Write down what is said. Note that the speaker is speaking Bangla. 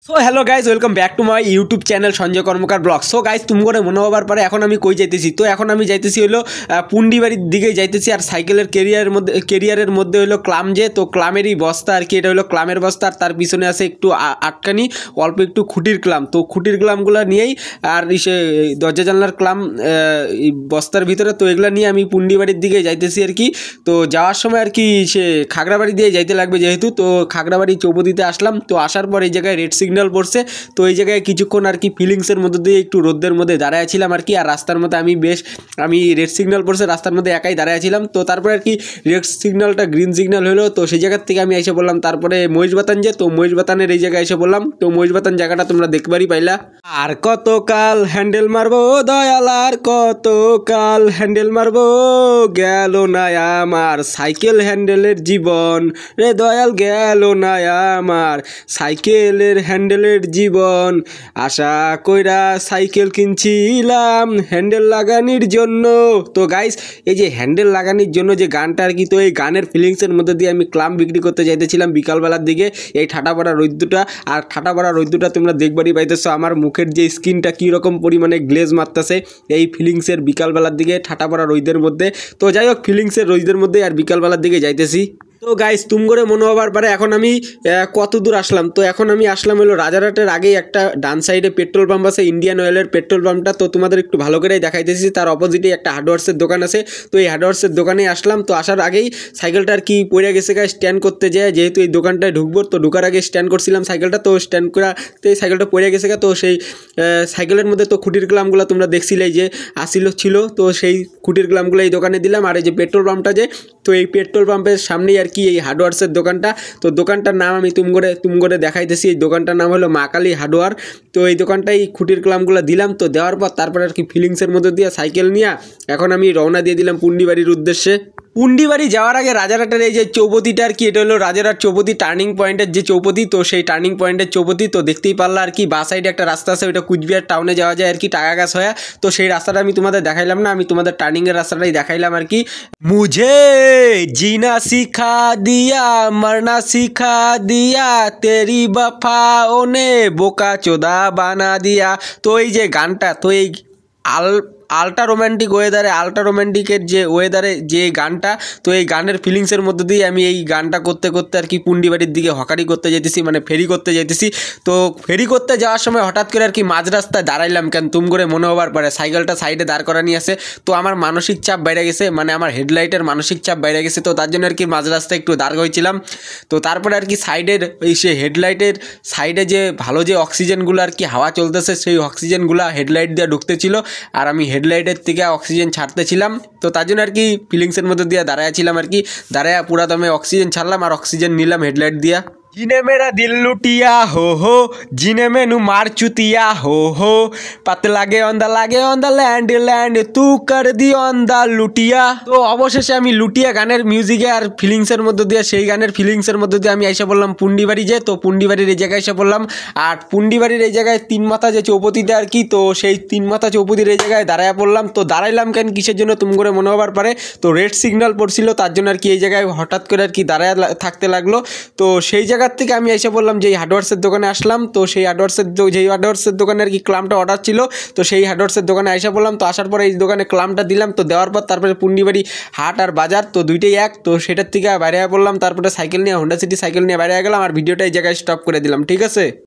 So hello guys, welcome back to my YouTube channel Sanjay Karmakar blog. So guys, তুমি করে মনে হবার পরে এখন আমি কই যাইতেছি? তো এখন আমি যাইতেছি হলো পুন্ডিবাড়ির দিকেই যাইতেছি। আর সাইকেলের কেরিয়ারের মধ্যে হলো ক্লাম, যে তো ক্লামেরই বস্তা আর কি, এটা হলো ক্লামের বস্তা। আর তার পিছনে আছে একটু আটকানি, অল্প একটু খুঁটির ক্লাম। তো খুঁটির ক্লামগুলো নিয়েই আর সে দরজা জানলার ক্লাম এই বস্তার ভিতরে, তো এগুলো নিয়ে আমি পুন্ডিবাড়ির দিকে যাইতেছি আর কি। তো যাওয়ার সময় আর কি সে খাগড়াবাড়ি দিয়ে যাইতে লাগবে যেহেতু, তো খাগড়াবাড়ি চৌপতিতে আসলাম। তো আসার পর এই জায়গায় রেড সিগন্যাল পড়ছে। তো এই জায়গায় কিছুক্ষণ আর কি ফিলিংসের মধ্যে দিয়ে একটু রোদ্রের মধ্যে দাঁড়াইছিলাম আর কি। আর রাস্তার মধ্যে আমি রেড সিগন্যাল পড়ছে, রাস্তার মধ্যে একাই দাঁড়াইছিলাম। তো তারপরে আর কি রেড সিগন্যালটা গ্রিন সিগন্যাল হলো, তো সেই জায়গার থেকে আমি এসে বললাম তারপরে মহিষবাতান, যে তো মহিষবাতানের এই জায়গায় এসে বললাম। তো মহিষবাতান জায়গাটা তোমরা দেখবারই পাইলা। আর কতকাল হ্যান্ডেল মারবো দয়াল, আর কতকাল হ্যান্ডেল মারবো, গেল না আমার সাইকেল হ্যান্ডেলের জীবন রে দয়াল, গেল না আমার সাইকেলের হ্যান্ডেলের জীবন। আশা কইরা সাইকেল কিনছিলাম হ্যান্ডেল লাগানির জন্য। তো গাইস, এই যে হ্যান্ডেল লাগানির জন্য যে গানটা আর কি, তো এই গানের ফিলিংসের মধ্যে দিয়ে আমি ক্লাম বিক্রি করতে যাইতেছিলাম বিকালবেলার দিকে। এই ঠাটা পড়া রৌদ্রটা, আর ঠাটা পড়া রৌদ্রটা তোমরা দেখবারই পাইতেছো আমার মুখের যে স্কিনটা কীরকম পরিমাণে গ্লেজ মারতেছে এই ফিলিংসের বিকালবেলার দিকে ঠাটা পড়া রৌদ্রের মধ্যে। তো যাই হোক, ফিলিংসের রৌদ্রের মধ্যে আর বিকালবেলার দিকে যাইতেছি। তো গাইস, তুম করে মনে হবার পরে এখন আমি কত দূর আসলাম? তো এখন আমি আসলাম হলো রাজারহাটের আগেই একটা ডান সাইডে পেট্রোল পাম্প আছে, ইন্ডিয়ান অয়েলের পেট্রোল পাম্পটা। তো তোমাদের একটু ভালো করেই দেখাইতেছি। তার অপোজিটে একটা হার্ডওয়ার্সের দোকান আছে। তো এই হার্ডওয়ার্সের দোকানে আসলাম। তো আসার আগেই সাইকেলটা আর কি পড়ে গেছে গায়ে, স্ট্যান্ড করতে যায় যেহেতু এই দোকানটায় ঢুকবো। তো ঢুকার আগে স্ট্যান্ড করছিলাম সাইকেলটা, তো স্ট্যান্ড করাতে সাইকেলটা পড়ে গেছে গা। তো সেই সাইকেলের মধ্যে তো খুঁটির গ্লামগুলো তোমরা দেখছিলেই যে ছিল। তো সেই খুঁটির গ্লামগুলো এই দোকানে দিলাম। আর এই যে পেট্রোল পাম্পটা, যে তো এই পেট্রোল পাম্পের সামনেই আর কি এই হার্ডওয়ার্সের দোকানটা। তো দোকানটার নাম আমি তুম করে দেখাইতেছি। এই দোকানটার নাম হলো মা কালী হার্ডওয়ার। তো এই দোকানটাই খুঁটির ক্লামগুলো দিলাম। তো দেওয়ার পর তারপরে আর কি ফিলিংসের মধ্যে দিয়ে সাইকেল নিয়ে এখন আমি রওনা দিয়ে দিলাম পুন্ডিবাড়ির উদ্দেশ্যে। পুন্ডিবাড়ি যাওয়ার আগে রাজারহাটের এই যে চৌপতিটা আর কি, এটা হলো রাজারহাট চৌপতি টার্নিং পয়েন্টের যে চৌপতি। তো সেই টার্নিং পয়েন্টের চৌপতি তো দেখতেই পারলা আর কি, বা সাইডে একটা রাস্তা আছে, ওইটা কুচবিহার টাউনে যাওয়া যায় আর কি টাকা গাছ হয়ে। তো সেই রাস্তাটা আমি তোমাদের দেখাইলাম না, আমি তোমাদের টার্নিংয়ের রাস্তাটাই দেখাইলাম আর কি। মুঝে জিনা শিখা দিয়া মরনা শিখা দিয়া তেরি বফাও নে বোকা চোদা বানা দিয়া। তো এই যে গানটা, তো এই আল্ট্রা রোম্যান্টিকের যে ওয়েদারে যে গানটা, তো এই গানের ফিলিংসের মধ্যে দিয়ে আমি এই গানটা করতে করতে আর কি পুন্ডিবাড়ির দিকে হকারি করতে যেতেছি, মানে ফেরি করতে যেতেছি। তো ফেরি করতে যাওয়ার সময় হঠাৎ করে আর কি মাঝ রাস্তায় দাঁড়াইলাম কেন, তুম করে মনে হবার পরে সাইকেলটা সাইডে দাঁড় করা নিয়ে আসে। তো আমার মানসিক চাপ বেড়ে গেছে, মানে আমার হেডলাইটের মানসিক চাপ বেড়ে গেছে। তো তার জন্য আর কি মাঝ রাস্তায় একটু দাঁড় হয়েছিলাম। তো তারপরে আর কি সাইডের ওই সে হেডলাইটের সাইডে যে ভালো যে অক্সিজেনগুলো আর কি হাওয়া চলতেছে, সেই অক্সিজেনগুলো হেডলাইট দিয়ে ঢুকতেছিল, আর আমি হেডলাইটের থেকে অক্সিজেন ছাড়তেছিলাম। তো তার জন্য আর কি ফিলিংসের মধ্যে দিয়ে দাঁড়াইছিলাম আর কি, দাঁড়ায় পুরা দমে অক্সিজেন ছাড়লাম আর অক্সিজেন নিলাম হেডলাইট দিয়া। जिने मेरा दिल लुटिया हो जिने मैनू मार चुतिया हो पत लागे ऑन द लैंड तू कर दी ऑन द लुटिया। তো অবশেষে আমি লুটিয়া গানের মিউজিকে আর ফিলিংসের মধ্যে দিয়ে, সেই গানের ফিলিংসের মধ্যে দিয়ে আমি এসে বললাম পুন্ডিবাড়ি, যে তো পুন্ডিবাড়ির এই জায়গায় এসে বললাম। আর পুন্ডিবাড়ির এই জায়গায় তিন মাথা যে চৌপতিতে আর কি, তো সেই তিন মাথা চৌপতির এই জায়গায় দাঁড়ায় পড়লাম। তো দাঁড়াইলাম কেন কিসের জন্য তুম করে মনে হবার পারে, তো রেড সিগন্যাল পড়ছিল তার জন্য আর কি এই জায়গায় হঠাৎ করে আর কি দাঁড়ায় থাকতে লাগলো। তো সেই জায়গার থেকে আমি এসে বললাম যে এই হার্ডওয়ার্সের দোকানে আসলাম। তো সেই হার্ডওয়ার্সের দোকানে আর কি ক্লামটা অর্ডার ছিল, তো সেই হার্ডওয়ার্সের দোকানে এসে বললাম। তো আসার পরে এই দোকানে ক্লামটা দিলাম। তো দেওয়ার পর তারপরে পুন্ডিবাড়ি হাট আর বাজার তো দুইটাই এক, তো সেটার থেকে বাইরে বললাম। তারপরে সাইকেল নিয়ে, হোন্ডা সিটি সাইকেল নিয়ে বাইরে গেলাম। আর ভিডিওটা এই জায়গায় স্টপ করে দিলাম, ঠিক আছে।